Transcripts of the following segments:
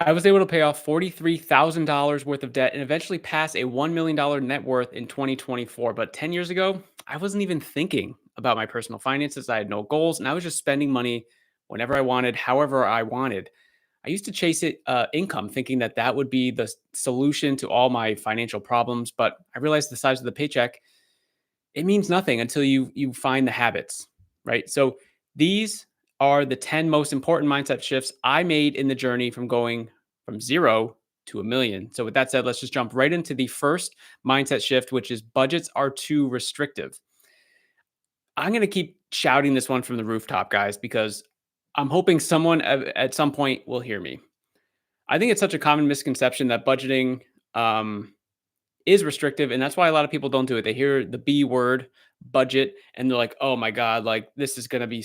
I was able to pay off $43,000 worth of debt and eventually pass a $1 million net worth in 2024. But 10 years ago, I wasn't even thinking about my personal finances. I had no goals and I was just spending money whenever I wanted, however I wanted. I used to chase income, thinking that that would be the solution to all my financial problems. But I realized the size of the paycheck, it means nothing until you find the habits, right? So these are the 10 most important mindset shifts I made in the journey from going from 0 to a million. So with that said, let's just jump right into the first mindset shift, which is budgets are too restrictive. I'm going to keep shouting this one from the rooftop, guys, because I'm hoping someone at some point will hear me. I think it's such a common misconception that budgeting is restrictive, and that's why a lot of people don't do it. They hear the B word, budget, and they're like, "Oh my god, like this is gonna be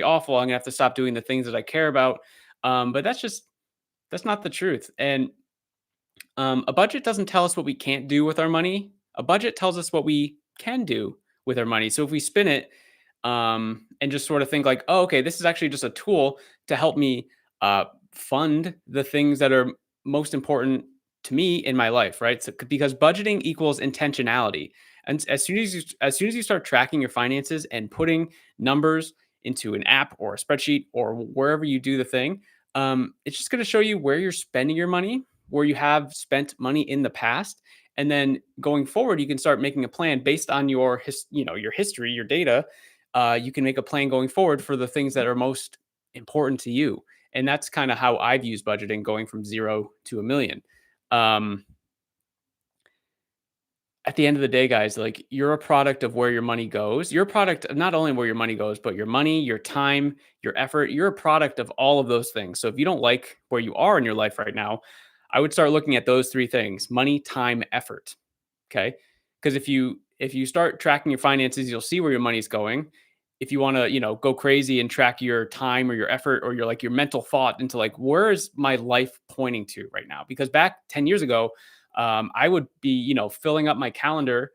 awful. I'm gonna have to stop doing the things that I care about." But that's not the truth. And a budget doesn't tell us what we can't do with our money. A budget tells us what we can do with our money. So if we spin it and just sort of think like, "Oh, okay, this is actually just a tool to help me fund the things that are most important to me in my life," right? So, because budgeting equals intentionality, and as soon as you start tracking your finances and putting numbers into an app or a spreadsheet or wherever you do the thing, it's just going to show you where you're spending your money, where you have spent money in the past, and then going forward, you can start making a plan based on your history, your data. You can make a plan going forward for the things that are most important to you. And that's kind of how I've used budgeting going from 0 to a million. Um, at the end of the day, guys, like you're a product of where your money goes. You're a product of not only where your money goes, but your money, your time, your effort. You're a product of all of those things. So if you don't like where you are in your life right now, I would start looking at those three things: money, time, effort. Okay. Because if you start tracking your finances, you'll see where your money's going. If you want to, go crazy and track your time or your effort or your mental thought into like, where is my life pointing to right now? Because back 10 years ago, I would be, filling up my calendar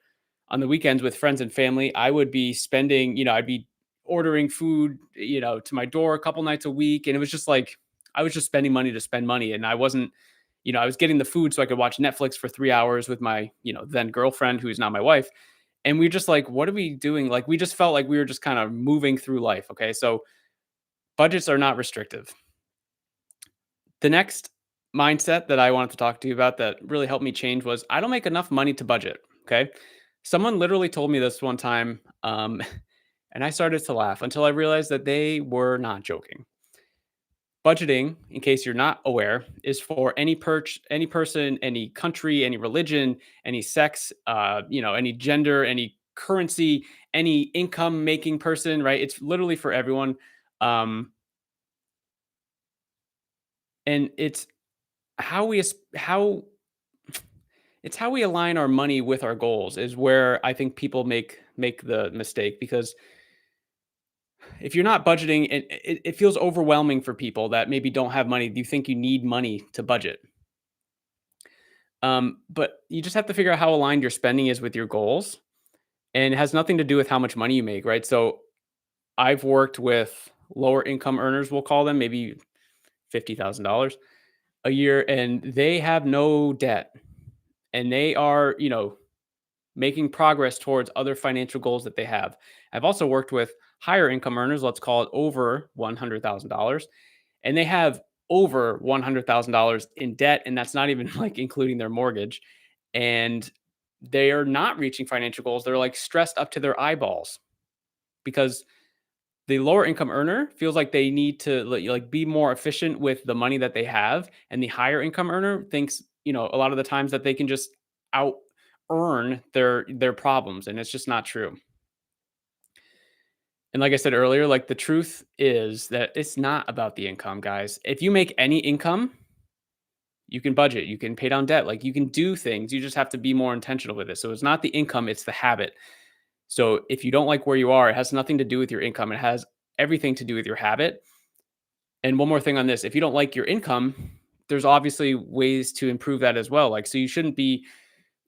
on the weekends with friends and family. I would be spending, I'd be ordering food, to my door a couple nights a week. And it was just like, I was just spending money to spend money. And I wasn't, I was getting the food so I could watch Netflix for 3 hours with my, then girlfriend, who's now my wife. And we just like, what are we doing? Like, we just felt like we were just kind of moving through life. Okay. So budgets are not restrictive. The next mindset that I wanted to talk to you about that really helped me change was I don't make enough money to budget. Okay. Someone literally told me this one time. And I started to laugh until I realized that they were not joking. Budgeting, in case you're not aware, is for any person, any country, any religion, any sex, any gender, any currency, any income making person, right? It's literally for everyone. Um, and how we as- how how we align our money with our goals is where I think people make the mistake, because if you're not budgeting, it feels overwhelming for people that maybe don't have money. Do you think you need money to budget? But you just have to figure out how aligned your spending is with your goals, and it has nothing to do with how much money you make, right? So I've worked with lower income earners, we'll call them, maybe $50,000 a year, and they have no debt, and they are, making progress towards other financial goals that they have. I've also worked with higher income earners, let's call it over $100,000, and they have over $100,000 in debt, and that's not even like including their mortgage. And they are not reaching financial goals. They're like stressed up to their eyeballs because the lower income earner feels like they need to like be more efficient with the money that they have, and the higher income earner thinks, a lot of the times that they can just out earn their problems, and it's just not true. And like I said earlier, like the truth is that it's not about the income, guys. If you make any income, you can budget, you can pay down debt, like you can do things. You just have to be more intentional with it. So it's not the income, it's the habit. So if you don't like where you are, it has nothing to do with your income. It has everything to do with your habit. And one more thing on this, if you don't like your income, there's obviously ways to improve that as well. Like, so you shouldn't be,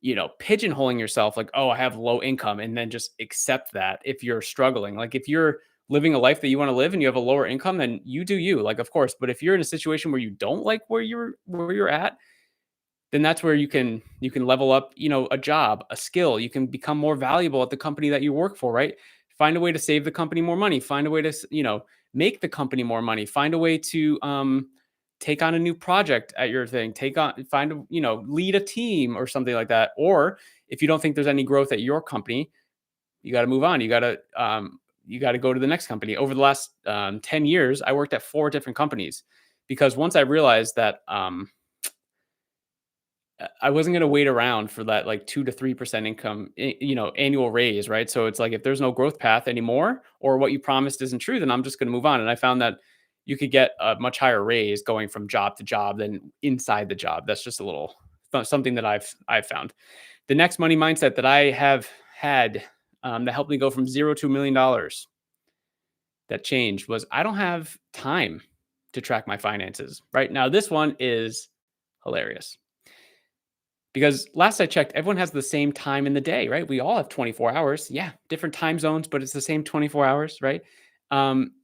pigeonholing yourself like, oh, I have low income, and then just accept that if you're struggling. Like if you're living a life that you want to live and you have a lower income, then you do you, like, of course. But if you're in a situation where you don't like where you're at, then that's where you can level up, a job, a skill. You can become more valuable at the company that you work for, right? Find a way to save the company more money. Find a way to, make the company more money. Find a way to take on a new project at your thing. Find a, lead a team or something like that. Or if you don't think there's any growth at your company, you got to move on. You got to go to the next company. Over the last 10 years, I worked at 4 different companies because once I realized that I wasn't going to wait around for that like 2 to 3% income, annual raise, right? So it's like if there's no growth path anymore, or what you promised isn't true, then I'm just going to move on. And I found that you could get a much higher raise going from job to job than inside the job. That's just a little something that I've found. The next money mindset that I have had that helped me go from zero to $1 million that changed was I don't have time to track my finances. Right now, this one is hilarious. Because last I checked, everyone has the same time in the day, right? We all have 24 hours. Yeah, different time zones, but it's the same 24 hours, right? Um,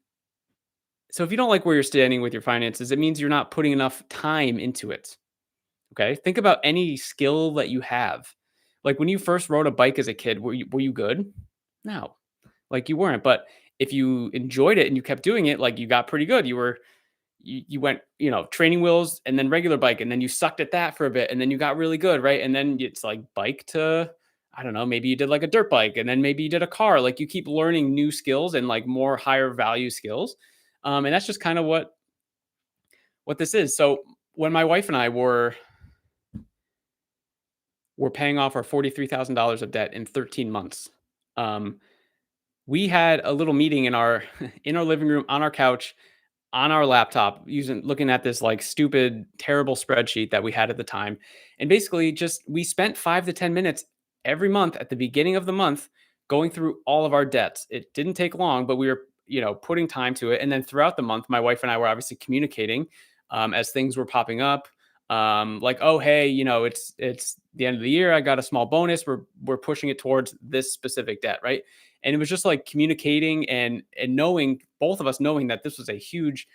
so if you don't like where you're standing with your finances, it means you're not putting enough time into it. Okay. Think about any skill that you have. Like when you first rode a bike as a kid, were you good? No, like you weren't. But if you enjoyed it and you kept doing it, like you got pretty good. You went, training wheels and then regular bike, and then you sucked at that for a bit, and then you got really good, right? And then it's like bike to, I don't know, maybe you did like a dirt bike, and then maybe you did a car. Like you keep learning new skills and like more higher value skills. And that's just kind of what this is. So when my wife and I were paying off our $43,000 of debt in 13 months, um, we had a little meeting in our in our living room on our couch on our laptop looking at this like stupid terrible spreadsheet that we had at the time, and basically just we spent 5 to 10 minutes every month at the beginning of the month going through all of our debts. It didn't take long, but we were putting time to it, and then throughout the month my wife and I were obviously communicating as things were popping up, like, oh hey, it's the end of the year, I got a small bonus, we're pushing it towards this specific debt, right? And it was just like communicating and knowing, both of us knowing that this was a huge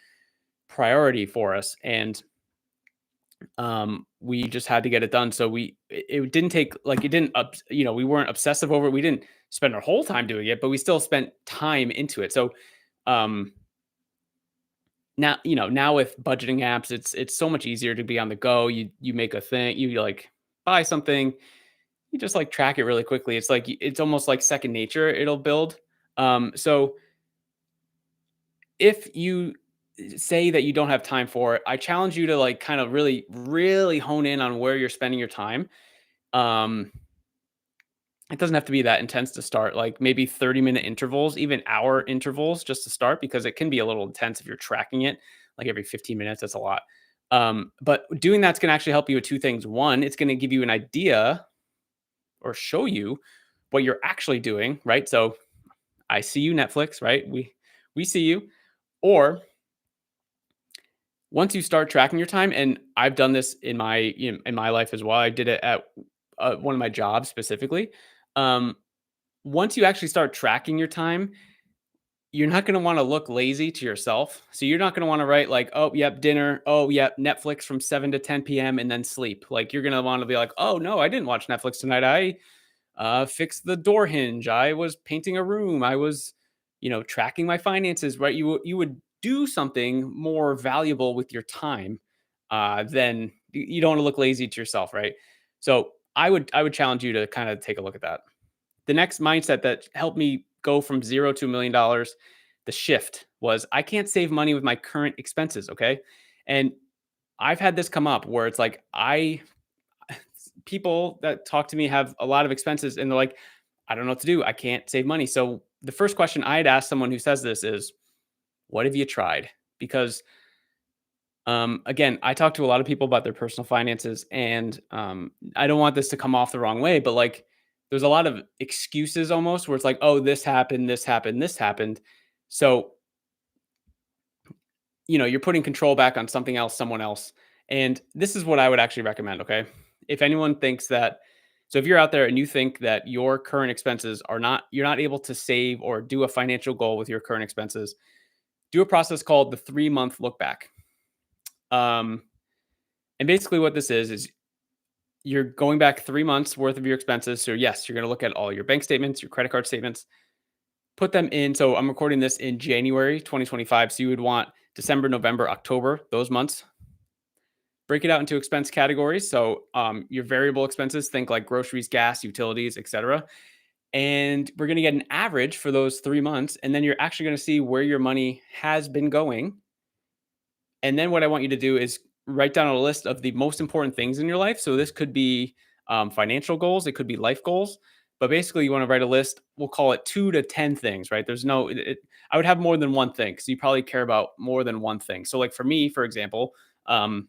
priority for us, and we just had to get it done. So it didn't take like it didn't we weren't obsessive over it, we didn't spend our whole time doing it, but we still spent time into it. So um now with budgeting apps, it's so much easier to be on the go. You make a thing, you like buy something, you just like track it really quickly. It's like it's almost like second nature, it'll build. So if you say that you don't have time for it, I challenge you to like kind of really, really hone in on where you're spending your time. Um, it doesn't have to be that intense to start, like maybe 30-minute intervals, even hour intervals just to start, because it can be a little intense if you're tracking it like every 15 minutes. That's a lot. But doing that's going to actually help you with two things. One, it's going to give you an idea or show you what you're actually doing, right? So I see you, Netflix, right? We see you. Or once you start tracking your time, and I've done this in my life as well. I did it at one of my jobs specifically. Um, Once you actually start tracking your time, you're not going to want to look lazy to yourself. So you're not going to want to write like, oh, yep, dinner. Oh, yep, Netflix from 7 to 10 p.m. and then sleep. Like you're going to want to be like, oh, no, I didn't watch Netflix tonight. I fixed the door hinge. I was painting a room. I was, tracking my finances, right? You would do something more valuable with your time than you don't want to look lazy to yourself, right? So I would challenge you to kind of take a look at that. The next mindset that helped me go from zero to $1 million, the shift was I can't save money with my current expenses. Okay. And I've had this come up where it's like people that talk to me have a lot of expenses and they're like, I don't know what to do. I can't save money. So the first question I'd ask someone who says this is, what have you tried? Because again, I talk to a lot of people about their personal finances, and I don't want this to come off the wrong way, but like there's a lot of excuses almost where it's like, oh, this happened, this happened, this happened. So, you're putting control back on something else, someone else. And this is what I would actually recommend. Okay. If anyone thinks that So if you're out there and you think that your current expenses are not, you're not able to save or do a financial goal with your current expenses, do a process called the 3-month look back. Um, and basically what this is you're going back 3 months worth of your expenses. So yes, you're going to look at all your bank statements, your credit card statements, put them in. So I'm recording this in January 2025. So you would want December, November, October, those months. Break it out into expense categories. So your variable expenses, think like groceries, gas, utilities, etc. And we're going to get an average for those 3 months. And then you're actually going to see where your money has been going. And then what I want you to do is write down a list of the most important things in your life. So this could be financial goals, it could be life goals. But basically, you want to write a list. We'll call it 2 to 10 things, right? There's no, I would have more than one thing because you probably care about more than one thing. So, like for me, for example, um,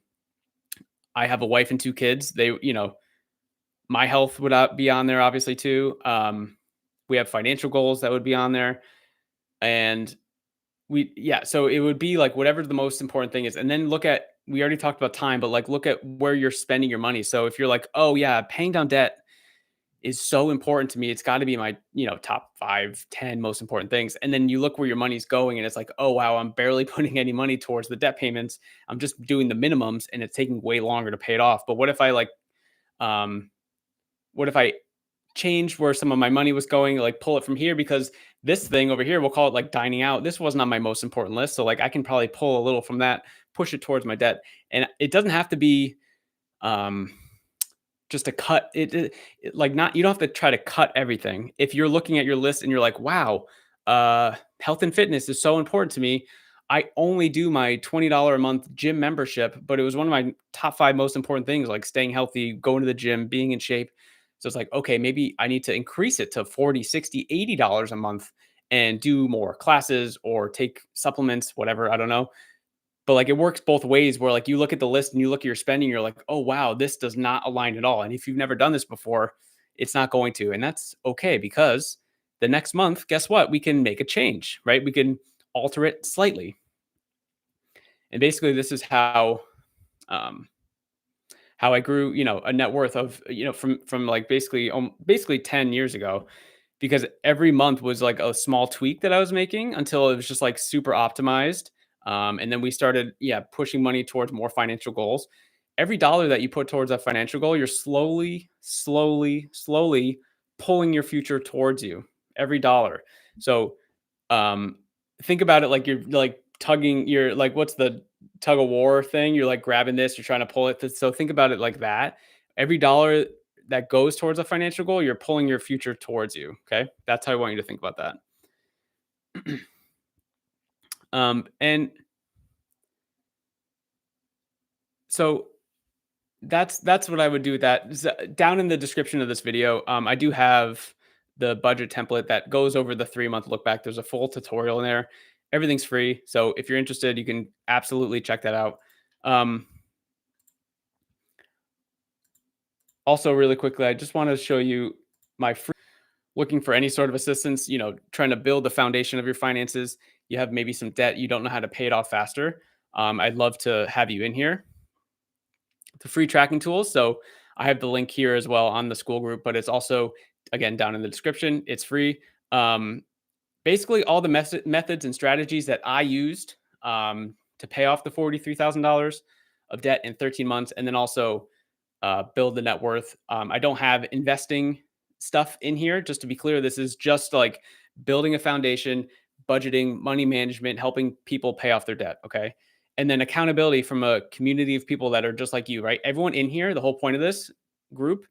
I have a wife and 2 kids. My health would be on there, obviously, too. We have financial goals that would be on there. And yeah, so it would be like whatever the most important thing is. And then we already talked about time, but like look at where you're spending your money. So if you're like, oh, yeah, paying down debt is so important to me. It's got to be my, top 5, 10 most important things. And then you look where your money's going and it's like, oh, wow, I'm barely putting any money towards the debt payments. I'm just doing the minimums and it's taking way longer to pay it off. But um, what if I change where some of my money was going, like pull it from here because this thing over here, we'll call it like dining out. This wasn't on my most important list. So like I can probably pull a little from that, push it towards my debt. And it doesn't have to be um just a cut like not, you don't have to try to cut everything. If you're looking at your list and you're like, wow, health and fitness is so important to me. I only do my $20 a month gym membership, but it was one of my top 5 most important things, like staying healthy, going to the gym, being in shape. So it's like, okay, maybe I need to increase it to 40, 60, $80 a month and do more classes or take supplements, whatever. I don't know. But, like, it works both ways where, like, you look at the list and you look at your spending, you're like, "Oh, wow, this does not align at all." And if you've never done this before, it's not going to, and that's okay because the next month, guess what? We can make a change, right? We can alter it slightly. And basically, this is um, how I grew, a net worth of, from, like, basically 10 years ago because every month was like a small tweak that I was making until it was just like super optimized. And then we started, yeah, pushing money towards more financial goals. Every dollar that you put towards that financial goal, you're slowly, slowly, slowly pulling your future towards you. Every dollar. So um, think about it like you're like tugging. You're like, what's the tug of war thing? You're like grabbing this. You're trying to pull it. So think about it like that. Every dollar that goes towards a financial goal, you're pulling your future towards you. Okay. That's how I want you to think about that. And so that's what I would do with that. Down in the description of this video, I do have the budget template that goes over the 3-month look back. There's a full tutorial in there. Everything's free. So if you're interested, you can absolutely check that out. Um, Also, really quickly, I just want to show you my free looking for any sort of assistance, trying to build the foundation of your finances. You have maybe some debt, you don't know how to pay it off faster. I'd love to have you in here. The free tracking tools. So I have the link here as well on the school group, but it's also, again, down in the description. It's free. Um, Basically, all the methods and strategies that I used to pay off the $43,000 of debt in 13 months, and then also build the net worth. I don't have investing stuff in here. Just to be clear, this is just like building a foundation, budgeting, money management, helping people pay off their debt. Okay. And then accountability from a community of people that are just like you, right? Everyone in here, the whole point of this group,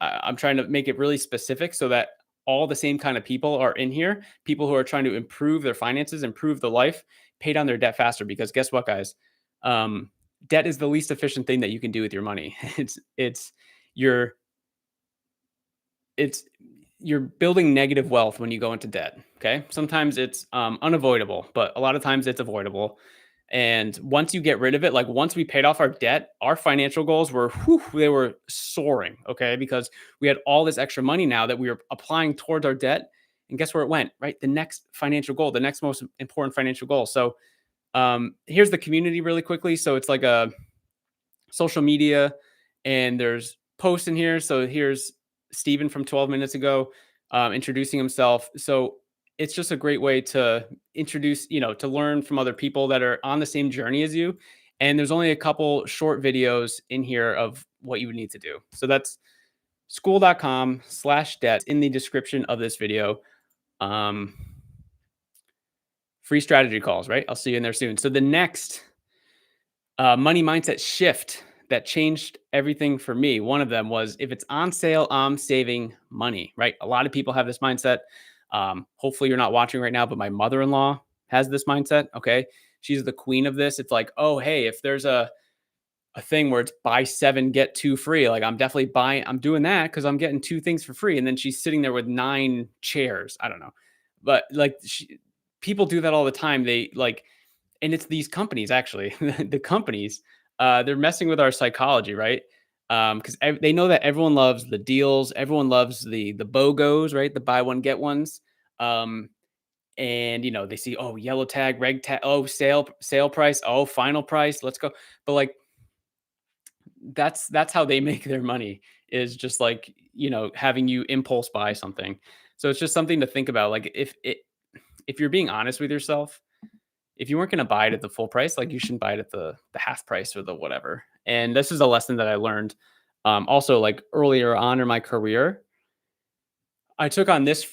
I'm trying to make it really specific so that all the same kind of people are in here, people who are trying to improve their finances, improve the life, pay down their debt faster. Because guess what, guys? Um, Debt is the least efficient thing that you can do with your money. You're it's you're building negative wealth when you go into debt. Okay, sometimes it's unavoidable, but a lot of times it's avoidable. And once you get rid of it, like once we paid off our debt, our financial goals were they were soaring. Okay, because we had all this extra money now that we were applying towards our debt. And guess where it went? Right, the next financial goal, the next most important financial goal. So here's the community really quickly. So it's like a social media and there's posts in here. So here's Steven from 12 minutes ago, introducing himself. So it's just a great way to introduce, to learn from other people that are on the same journey as you. And there's only a couple short videos in here of what you would need to do. So that's school.com/debt in the description of this video. Um, Free strategy calls, right? I'll see you in there soon. So the next money mindset shift that changed everything for me, one of them was if it's on sale, I'm saving money, right? A lot of people have this mindset. Hopefully you're not watching right now, but my mother-in-law has this mindset. Okay. She's the queen of this. It's like, oh, hey, if there's a thing where it's buy seven, get two free, like I'm definitely buying, I'm doing that because I'm getting two things for free. And then she's sitting there with 9 chairs. I don't know. But like people do that all the time. They like, and it's these companies actually, the companies, they're messing with our psychology, right? Because they know that everyone loves the deals, everyone loves the BOGOs, right? The buy one get ones, and they see, oh, yellow tag, reg tag, oh, sale price, oh, final price, let's go. But like that's how they make their money, is just like having you impulse buy something. So it's just something to think about. Like if you're being honest with yourself, if you weren't going to buy it at the full price, like you shouldn't buy it at the half price or the whatever. And this is a lesson that I learned. Also, like earlier on in my career, I took on this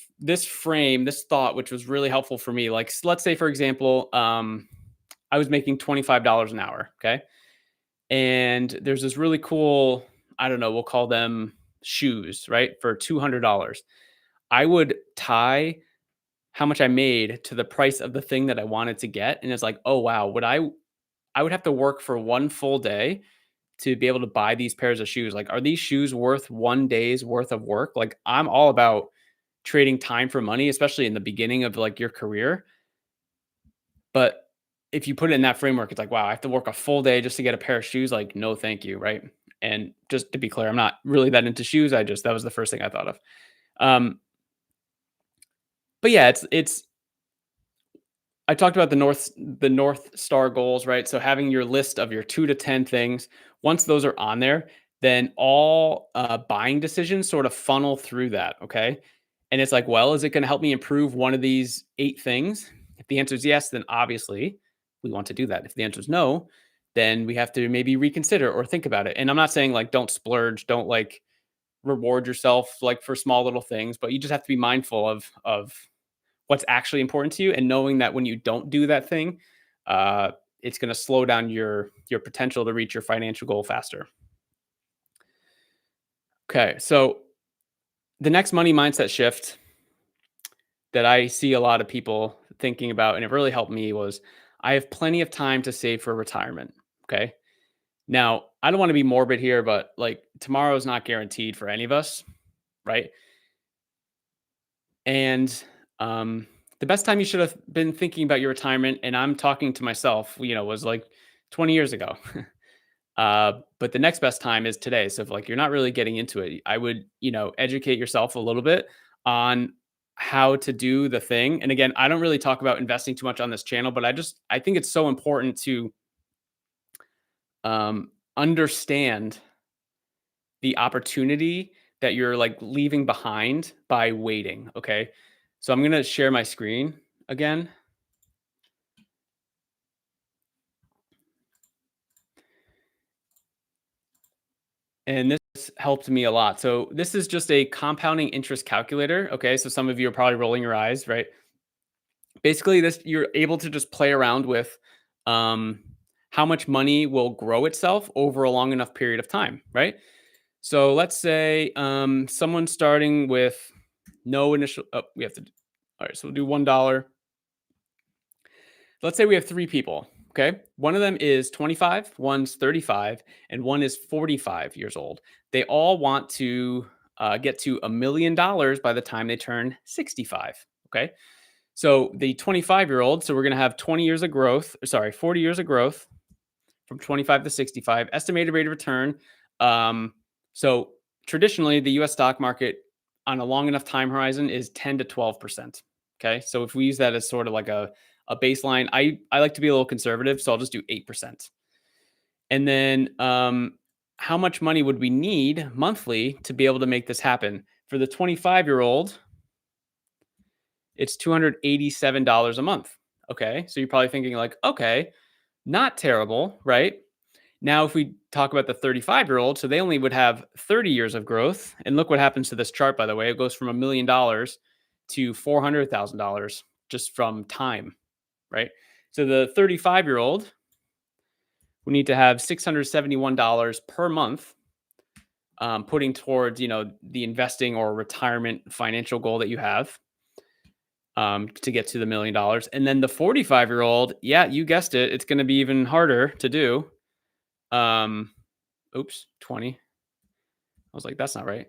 thought, which was really helpful for me. Like, let's say, for example, I was making $25 an hour. Okay. And there's this really cool, I don't know, we'll call them shoes, right? For $200. I would tie how much I made to the price of the thing that I wanted to get. And it's like, oh, wow, I would have to work for one full day to be able to buy these pairs of shoes. Like, are these shoes worth one day's worth of work? Like, I'm all about trading time for money, especially in the beginning of like your career. But if you put it in that framework, it's like, wow, I have to work a full day just to get a pair of shoes. Like, no, thank you. Right. And just to be clear, I'm not really that into shoes. That was the first thing I thought of. Um, but yeah, it's I talked about the North Star goals, right? So having your list of your 2 to 10 things. Once those are on there, then all buying decisions sort of funnel through that. Okay, and it's like, well, is it going to help me improve one of these 8 things? If the answer is yes, then obviously we want to do that. If the answer is no, then we have to maybe reconsider or think about it. And I'm not saying like don't splurge, don't like reward yourself like for small little things, but you just have to be mindful of what's actually important to you, and knowing that when you don't do that thing, uh, it's going to slow down your potential to reach your financial goal faster. Okay, so the next money mindset shift that I see a lot of people thinking about, and it really helped me, was I have plenty of time to save for retirement. Okay, now I don't want to be morbid here, but like tomorrow is not guaranteed for any of us, right? And the best time you should have been thinking about your retirement, and I'm talking to myself, was like 20 years ago. But the next best time is today. So if like you're not really getting into it, I would, educate yourself a little bit on how to do the thing. And again, I don't really talk about investing too much on this channel, but I think it's so important to understand the opportunity that you're like leaving behind by waiting. Okay. So I'm going to share my screen again. And this helped me a lot. So this is just a compounding interest calculator. Okay. So some of you are probably rolling your eyes, right? Basically, this you're able to just play around with um, how much money will grow itself over a long enough period of time, right? So let's say someone starting with no initial. Oh, we have to. All right, so we'll do $1. Let's say we have 3 people. Okay, one of them is 25, one's 35, and one is 45 years old. They all want to get to $1 million by the time they turn 65. Okay, so the 25-year-old, so we're going to have 20 years of growth. Sorry, 40 years of growth from 25 to 65. Estimated rate of return. So traditionally, the U.S. stock market on a long enough time horizon is 10 to 12%. Okay, so if we use that as sort of like a baseline, I like to be a little conservative, so I'll just do 8%. And then how much money would we need monthly to be able to make this happen? For the 25-year-old, it's $287 a month. Okay. So you're probably thinking, like, okay, not terrible, right? Now, if we talk about the 35-year-old, so they only would have 30 years of growth. And look what happens to this chart, by the way. It goes from $1 million to $400,000 just from time, right? So the 35-year-old will need to have $671 per month, putting towards, the investing or retirement financial goal that you have, to get to the $1 million. And then the 45-year-old, yeah, you guessed it, it's going to be even harder to do. Um, Oops, 20. I was like, that's not right.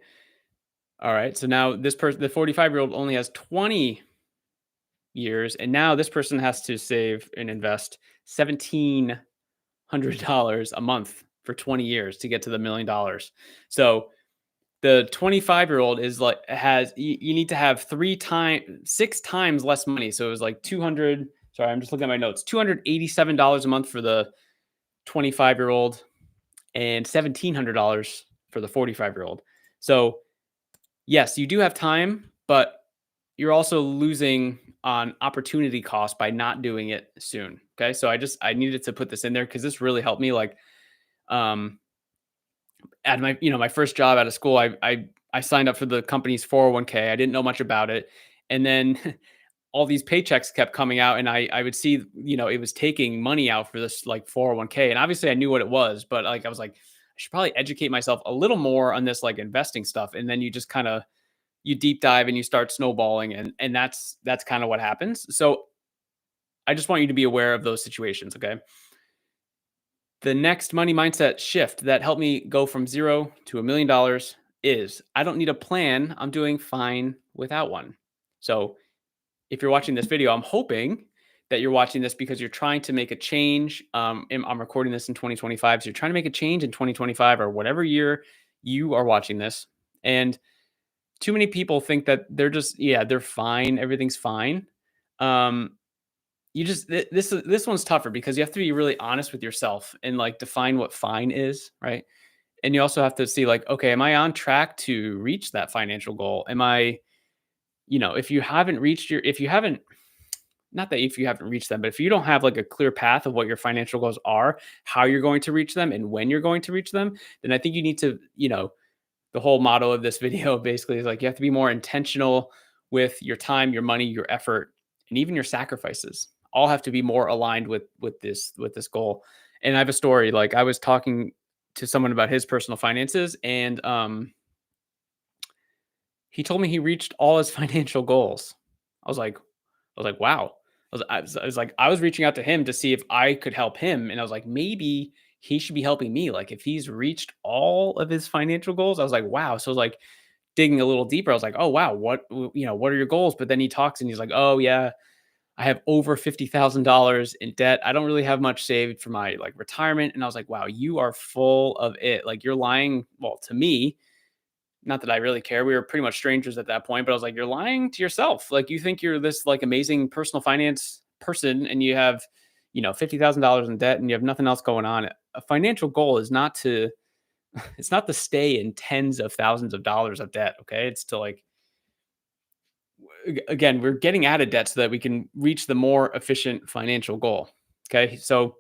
All right. So now this person, the 45-year-old, only has 20 years. And now this person has to save and invest $1,700 a month for 20 years to get to the $1 million. So the 25-year-old is like, you need to have 6 times less money. So it was like 200. Sorry, I'm just looking at my notes. $287 a month for the 25-year-old and $1,700 for the 45-year-old. So yes, you do have time, but you're also losing on opportunity cost by not doing it soon. Okay. So I needed to put this in there because this really helped me. Like, um, at my first job out of school, I signed up for the company's 401k. I didn't know much about it. And then all these paychecks kept coming out, and I would see, it was taking money out for this like 401k. And obviously I knew what it was, but like, I was like, I should probably educate myself a little more on this like investing stuff. And then you just kind of, you deep dive and you start snowballing, and that's kind of what happens. So I just want you to be aware of those situations. Okay. The next money mindset shift that helped me go from zero to $1 million is I don't need a plan. I'm doing fine without one. So if you're watching this video, I'm hoping that you're watching this because you're trying to make a change. And I'm recording this in 2025. So you're trying to make a change in 2025 or whatever year you are watching this. And too many people think that they're just, yeah, they're fine. Everything's fine. Um, this one's tougher because you have to be really honest with yourself and like define what fine is, right? And you also have to see like, okay, am I on track to reach that financial goal? Am I, if you haven't reached if you haven't, not that if you haven't reached them, but if you don't have like a clear path of what your financial goals are, how you're going to reach them and when you're going to reach them, then I think you need to, the whole motto of this video basically is like, you have to be more intentional with your time, your money, your effort, and even your sacrifices. All have to be more aligned with this goal. And I have a story. Like, I was talking to someone about his personal finances, and he told me he reached all his financial goals. I was like, wow. I was reaching out to him to see if I could help him, and I was like, maybe he should be helping me. Like, if he's reached all of his financial goals, I was like, wow. So I was like digging a little deeper. I was like, oh wow, what are your goals? But then he talks and he's like, oh yeah, I have over $50,000 in debt. I don't really have much saved for my like retirement. And I was like, wow, you are full of it. Like, you're lying. Well, to me, not that I really care. We were pretty much strangers at that point, but I was like, you're lying to yourself. Like, you think you're this like amazing personal finance person and you have, $50,000 in debt and you have nothing else going on. A financial goal is not to, it's not to stay in tens of thousands of dollars of debt. Okay. It's to like, again, we're getting out of debt so that we can reach the more efficient financial goal. Okay. So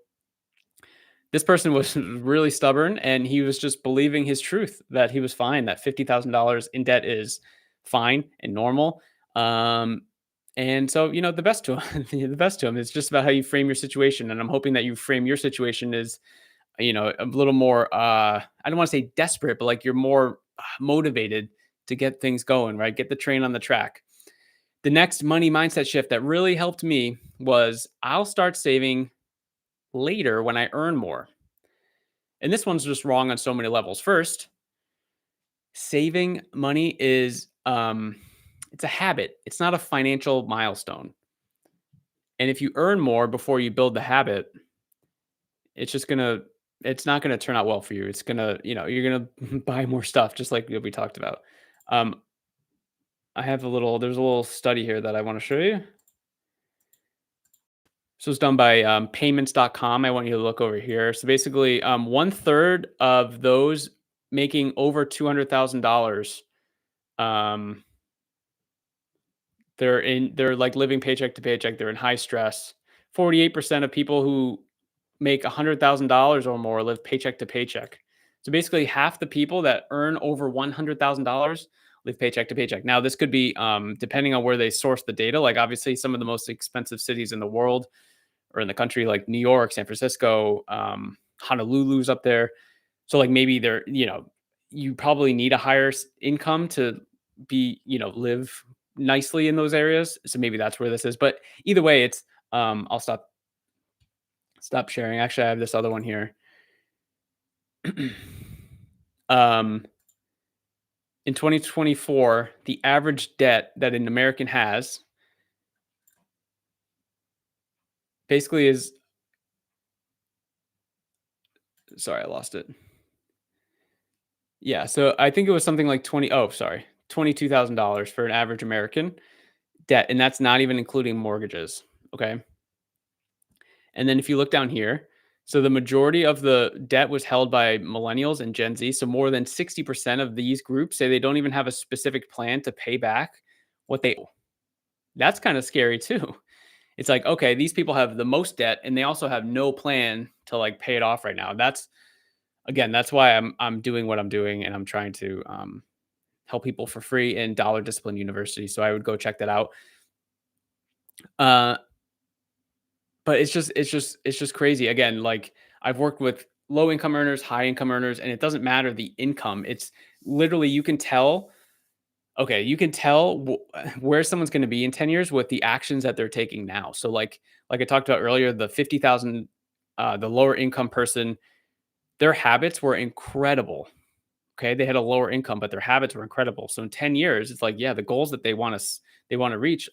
this person was really stubborn and he was just believing his truth that he was fine, that $50,000 in debt is fine and normal. And so, the best to him, the best to him. It's just about how you frame your situation. And I'm hoping that you frame your situation as, a little more, I don't want to say desperate, but like you're more motivated to get things going, right? Get the train on the track. The next money mindset shift that really helped me was I'll start saving later when I earn more. And this one's just wrong on so many levels. First, saving money is it's a habit. It's not a financial milestone. And if you earn more before you build the habit, it's just going to it's not going to turn out well for you. It's going to, you're going to buy more stuff just like we talked about. Um there's a little study here that I want to show you. So it's done by payments.com. I want you to look over here. So basically, one third of those making over $200,000 Um, they're like living paycheck to paycheck. They're in high stress. 48% of people who make $100,000 or more live paycheck to paycheck. So basically, half the people that earn over $100,000 live paycheck to paycheck. Now, this could be depending on where they source the data. Like obviously, some of the most expensive cities in the world or in the country, like New York, San Francisco, Honolulu's up there. So like maybe they're you probably need a higher income to be live nicely in those areas. So maybe that's where this is. But either way, it's I'll stop sharing. Actually, I have this other one here. um, in 2024, the average debt that an American has basically is, sorry, I lost it. Yeah, so I think it was something like $22,000 for an average American debt, and that's not even including mortgages. Okay. And then if you look down here, so the majority of the debt was held by millennials and Gen Z. So more than 60% of these groups say they don't even have a specific plan to pay back what they owe. That's kind of scary too. It's like, okay, these people have the most debt and they also have no plan to like pay it off right now. That's again, that's why I'm doing what I'm doing and I'm trying to help people for free in Dollar Discipline University. So I would go check that out. Uh, but it's just crazy. Again, like I've worked with low income earners, high income earners, and it doesn't matter the income. It's literally you can tell. Okay, you can tell where someone's going to be in 10 years with the actions that they're taking now. So like I talked about earlier, the 50,000 the lower income person, their habits were incredible. Okay, they had a lower income, but their habits were incredible. So in 10 years, it's like, yeah, the goals that they want to reach,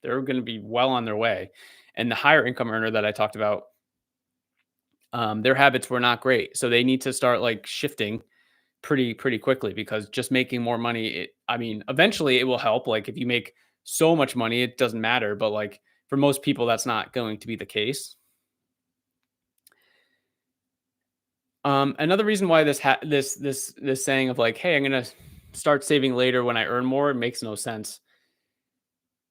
they're going to be well on their way. And the higher income earner that I talked about, their habits were not great. So they need to start like shifting pretty quickly because just making more money, I mean, eventually it will help. Like if you make so much money, it doesn't matter. But like for most people, that's not going to be the case. Another reason why this saying of like, hey, I'm gonna start saving later when I earn more, it makes no sense.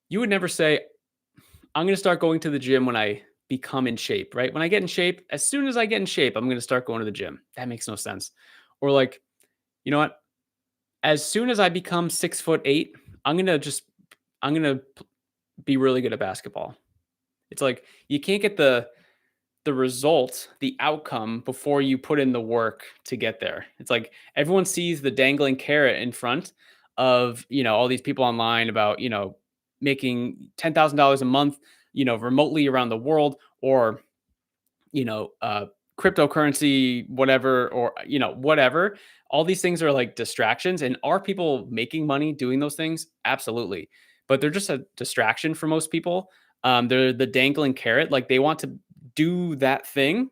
You would never say, I'm gonna start going to the gym when I become in shape, right? When I get in shape, as soon as I get in shape, I'm gonna start going to the gym. That makes no sense. Or like, you know what? As soon as I become 6'8", I'm gonna just I'm gonna be really good at basketball. It's like you can't get the result, the outcome before you put in the work to get there. It's like everyone sees the dangling carrot in front of, all these people online about, making $10,000 a month, remotely around the world or, you know, uh, cryptocurrency, whatever, or, whatever. All these things are like distractions. And are people making money doing those things? Absolutely. But they're just a distraction for most people. They're the dangling carrot. Like they want to do that thing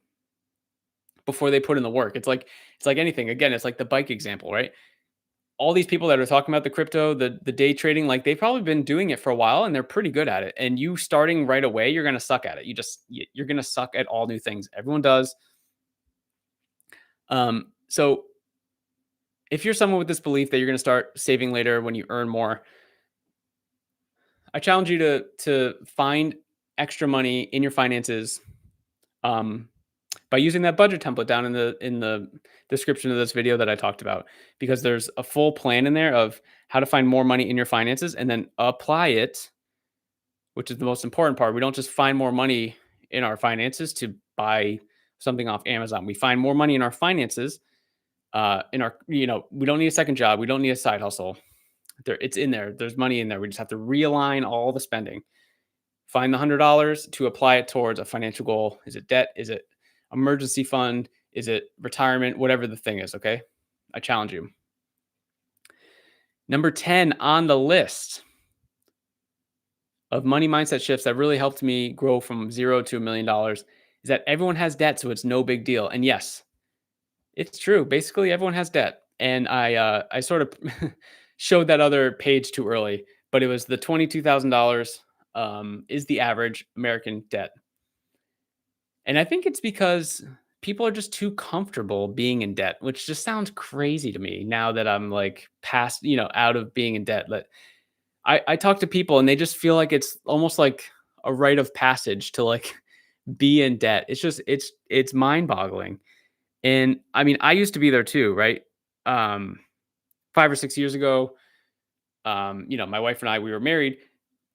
before they put in the work. It's like anything. Again, it's like the bike example, right? All these people that are talking about the crypto, the day trading, like they've probably been doing it for a while and they're pretty good at it. And you starting right away, you're gonna suck at it. You're gonna suck at all new things. Everyone does. So if you're someone with this belief that you're gonna start saving later when you earn more, I challenge you to find extra money in your finances um, by using that budget template down in the description of this video that I talked about, because there's a full plan in there of how to find more money in your finances and then apply it, which is the most important part. We don't just find more money in our finances to buy something off Amazon. We find more money in our finances. In our, we don't need a second job. We don't need a side hustle. It's in there. There's money in there. We just have to realign all the spending. Find the $100 to apply it towards a financial goal. Is it debt? Is it emergency fund? Is it retirement? Whatever the thing is, okay? I challenge you. Number 10 on the list of money mindset shifts that really helped me grow from zero to $1 million is that everyone has debt, so it's no big deal. And yes, it's true. Basically, everyone has debt. And I sort of showed that other page too early, but it was the $22,000 is the average American debt. And I think it's because people are just too comfortable being in debt, which just sounds crazy to me now that I'm like past, out of being in debt. But I talk to people and they just feel like it's almost like a rite of passage to like be in debt. It's just it's mind-boggling. And I mean, I used to be there too, right? Um 5 or 6 years ago, my wife and I, we were married.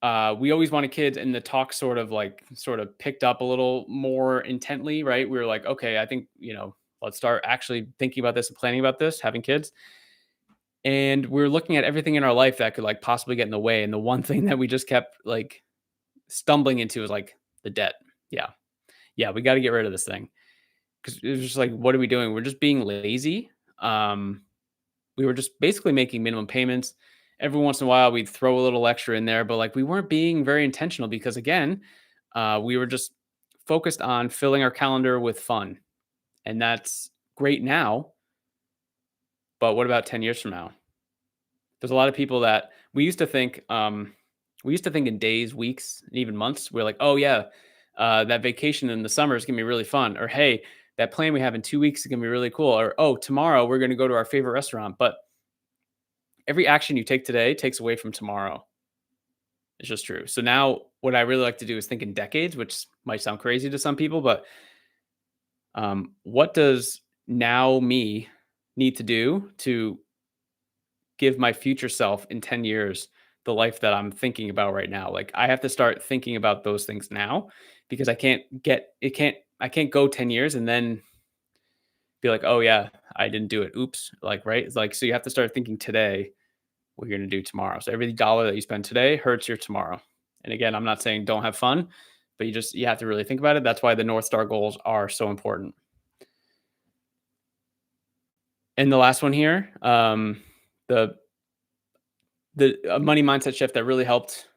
We always wanted kids, and the talk sort of picked up a little more intently, right? We were like, okay, I think, let's start actually thinking about this and planning about this, having kids. And we're looking at everything in our life that could like possibly get in the way. And the one thing that we just kept like stumbling into was like the debt. Yeah. Yeah. We got to get rid of this thing. Cause it was just like, what are we doing? We're just being lazy. Um, we were just basically making minimum payments. Every once in a while, we'd throw a little extra in there, but like we weren't being very intentional because again, we were just focused on filling our calendar with fun. And that's great now. But what about 10 years from now? There's a lot of people that we used to think in days, weeks, and even months. We're like, oh yeah, that vacation in the summer is gonna be really fun. Or hey, that plan we have in 2 weeks is gonna be really cool. Or oh, tomorrow we're gonna go to our favorite restaurant. But every action you take today takes away from tomorrow. It's just true. So now what I really like to do is think in decades, which might sound crazy to some people, but what does now me need to do to give my future self in 10 years the life that I'm thinking about right now? Like I have to start thinking about those things now because I can't go 10 years and then be like, "Oh yeah, I didn't do it. Oops." Like, right? It's like so you have to start thinking today what you're going to do tomorrow. So every dollar that you spend today hurts your tomorrow. And again, I'm not saying don't have fun, but you have to really think about it. That's why the North Star goals are so important. And the last one here, the money mindset shift that really helped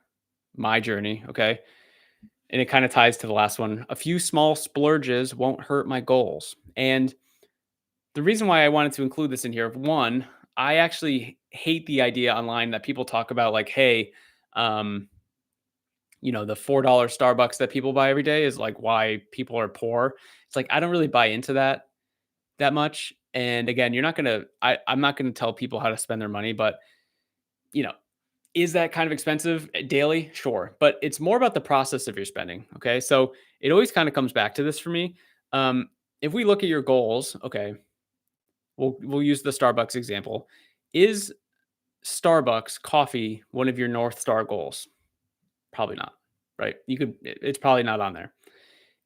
my journey. Okay, and it kind of ties to the last one. A few small splurges won't hurt my goals. And the reason why I wanted to include this in here, one, I actually hate the idea online that people talk about like, hey, um, the $4 Starbucks that people buy every day is like why people are poor. It's like I don't really buy into that much. And again, I'm not gonna tell people how to spend their money, but you know, is that kind of expensive daily? Sure. But it's more about the process of your spending. Okay. So it always kind of comes back to this for me. Um, if we look at your goals, okay, we'll use the Starbucks example. Is Starbucks coffee one of your North Star goals? Probably not. Right. It's probably not on there.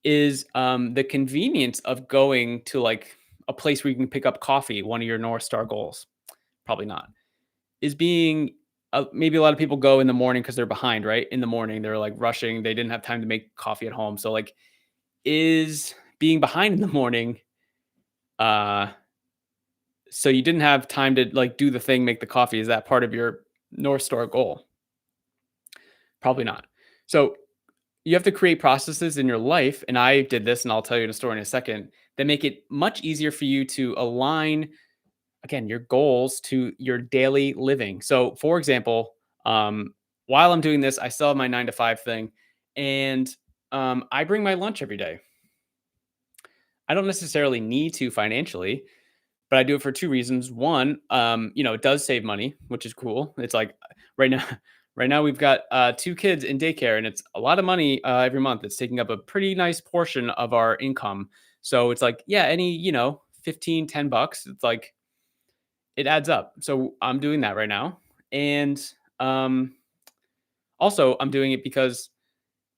Is the convenience of going to like a place where you can pick up coffee one of your North Star goals? Probably not. Is being maybe a lot of people go in the morning because they're behind, right? In the morning, they're like rushing. They didn't have time to make coffee at home. So like, is being behind in the morning, uh, so you didn't have time to like do the thing, make the coffee. Is that part of your North Star goal? Probably not. So you have to create processes in your life. And I did this, and I'll tell you the story in a second, that make it much easier for you to align again your goals to your daily living. So, for example, while I'm doing this, I still have my 9 to 5 thing, and I bring my lunch every day. I don't necessarily need to financially, but I do it for 2 reasons. One, it does save money, which is cool. It's like right now, right now we've got 2 kids in daycare, and it's a lot of money every month. It's taking up a pretty nice portion of our income. So it's like, yeah, any 15, $10. It's like it adds up. So I'm doing that right now. And um, also, I'm doing it because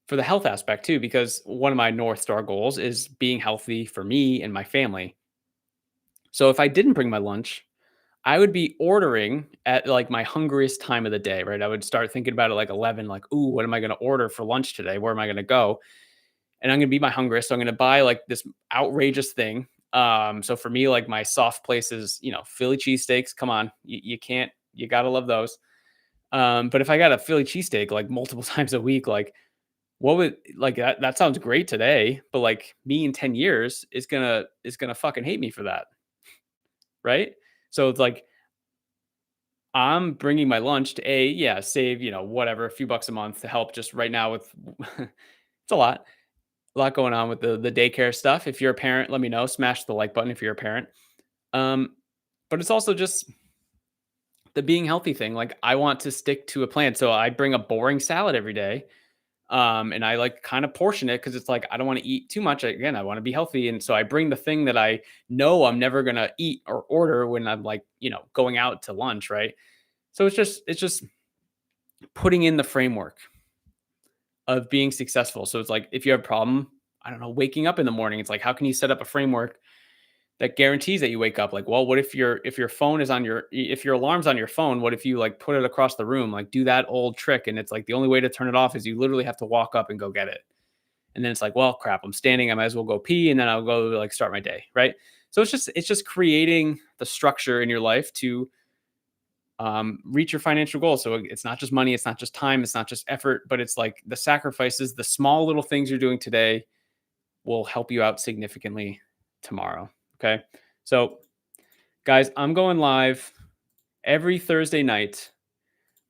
for the health aspect too, because one of my North Star goals is being healthy for me and my family. So if I didn't bring my lunch, I would be ordering at like my hungriest time of the day, right? I would start thinking about it like 11, like, ooh, what am I going to order for lunch today? Where am I going to go? And I'm going to be my hungriest. So I'm going to buy like this outrageous thing. So for me, like my soft places, Philly cheesesteaks, come on, you can't, you got to love those. But if I got a Philly cheesesteak like multiple times a week, like what would like that sounds great today, but like me in 10 years is gonna fucking hate me for that, right? So it's like I'm bringing my lunch to save, whatever, a few bucks a month to help just right now with it's a lot. a lot going on with the daycare stuff. If you're a parent, let me know. Smash the like button if you're a parent. Um, but it's also just the being healthy thing. Like I want to stick to a plan. So I bring a boring salad every day. And I like kind of portion it because it's like I don't want to eat too much. Again, I want to be healthy. And so I bring the thing that I know I'm never gonna eat or order when I'm like, going out to lunch, right? So it's just putting in the framework of being successful. So it's like if you have a problem, I don't know, waking up in the morning, it's like how can you set up a framework that guarantees that you wake up? Like, well, what if your phone is on if your alarm's on your phone, what if you like put it across the room? Like do that old trick. And it's like the only way to turn it off is you literally have to walk up and go get it. And then it's like, well, crap, I'm standing. I might as well go pee and then I'll go like start my day. Right. So it's just creating the structure in your life to reach your financial goals. So it's not just money, it's not just time, it's not just effort, but it's like the sacrifices, the small little things you're doing today will help you out significantly tomorrow. Okay. So, guys, I'm going live every Thursday night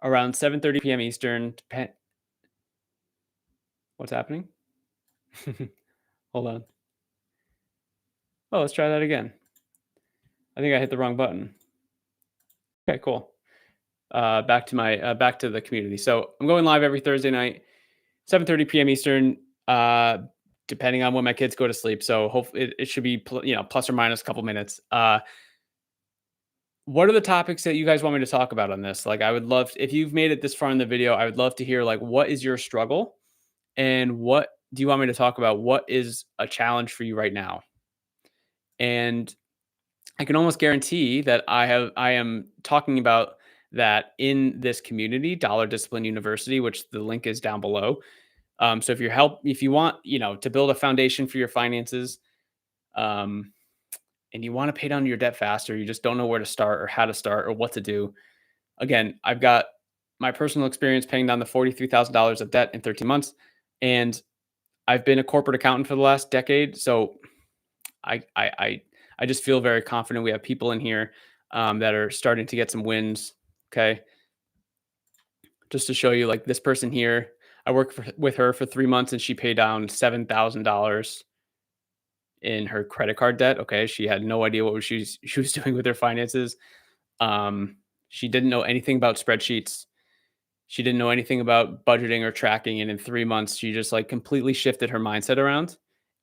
around 7:30 p.m. Eastern. What's happening? Hold on. Oh, let's try that again. I think I hit the wrong button. Okay, cool. Back to the community. So I'm going live every Thursday night, 7:30 p.m. Eastern, depending on when my kids go to sleep. So hopefully it should be plus or minus a couple minutes. What are the topics that you guys want me to talk about on this? Like, I would love if you've made it this far in the video, I would love to hear like what is your struggle and what do you want me to talk about? What is a challenge for you right now? And I can almost guarantee that I am talking about that in this community, Dollar Discipline University, which the link is down below. So if you want, to build a foundation for your finances, um, and you want to pay down your debt faster, you just don't know where to start or how to start or what to do. Again, I've got my personal experience paying down the $43,000 of debt in 13 months, and I've been a corporate accountant for the last decade. So I I I I just feel very confident. We have people in here that are starting to get some wins. Okay, just to show you, like this person here, I worked with her for 3 months, and she paid down $7,000 in her credit card debt. Okay, she had no idea what she was doing with her finances. She didn't know anything about spreadsheets. She didn't know anything about budgeting or tracking, and in 3 months, she just, like, completely shifted her mindset around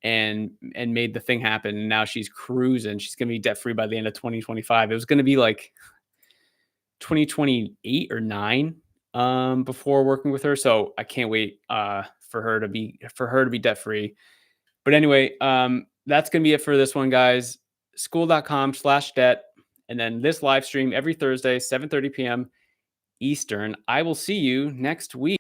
and made the thing happen, and now she's cruising. She's gonna be debt-free by the end of 2025. It was gonna be, like, 2028 or 9, before working with her, so I can't wait, for her to be debt-free. But anyway, that's gonna be it for this one, guys. School.com/debt, and then this live stream every Thursday, 7:30 p.m. Eastern. I will see you next week.